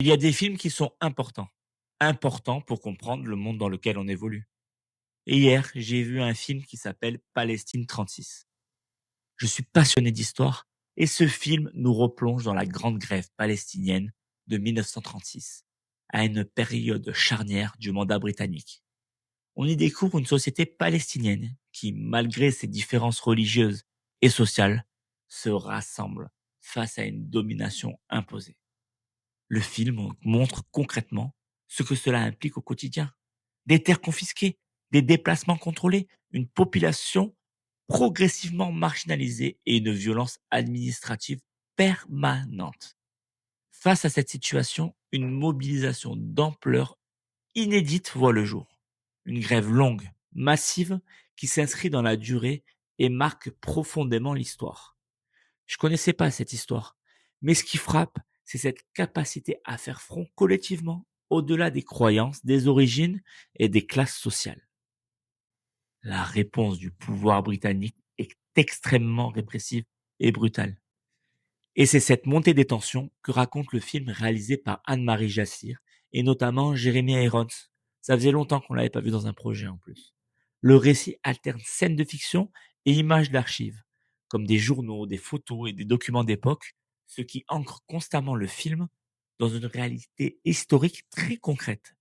Il y a des films qui sont importants pour comprendre le monde dans lequel on évolue. Et hier, j'ai vu un film qui s'appelle Palestine 36. Je suis passionné d'histoire et ce film nous replonge dans la grande grève palestinienne de 1936, à une période charnière du mandat britannique. On y découvre une société palestinienne qui, malgré ses différences religieuses et sociales, se rassemble face à une domination imposée. Le film montre concrètement ce que cela implique au quotidien. Des terres confisquées, des déplacements contrôlés, une population progressivement marginalisée et une violence administrative permanente. Face à cette situation, une mobilisation d'ampleur inédite voit le jour. Une grève longue, massive, qui s'inscrit dans la durée et marque profondément l'histoire. Je connaissais pas cette histoire. Mais ce qui frappe, c'est cette capacité à faire front collectivement, au-delà des croyances, des origines et des classes sociales. La réponse du pouvoir britannique est extrêmement répressive et brutale. Et c'est cette montée des tensions que raconte le film réalisé par Anne-Marie Jassir et notamment Jeremy Irons. Ça faisait longtemps qu'on l'avait pas vu dans un projet en plus. Le récit alterne scènes de fiction et images d'archives, comme des journaux, des photos et des documents d'époque, ce qui ancre constamment le film dans une réalité historique très concrète.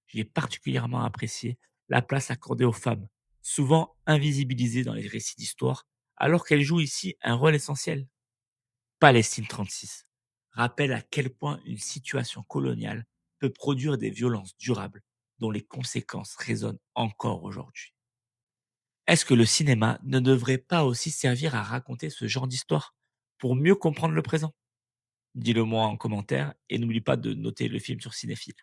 J'ai particulièrement apprécié la place accordée aux femmes, souvent invisibilisées dans les récits d'histoire, alors qu'elles jouent ici un rôle essentiel. Palestine 36 rappelle à quel point une situation coloniale peut produire des violences durables dont les conséquences résonnent encore aujourd'hui. Est-ce que le cinéma ne devrait pas aussi servir à raconter ce genre d'histoire pour mieux comprendre le présent? Dis-le moi en commentaire et n'oublie pas de noter le film sur Cinéphile.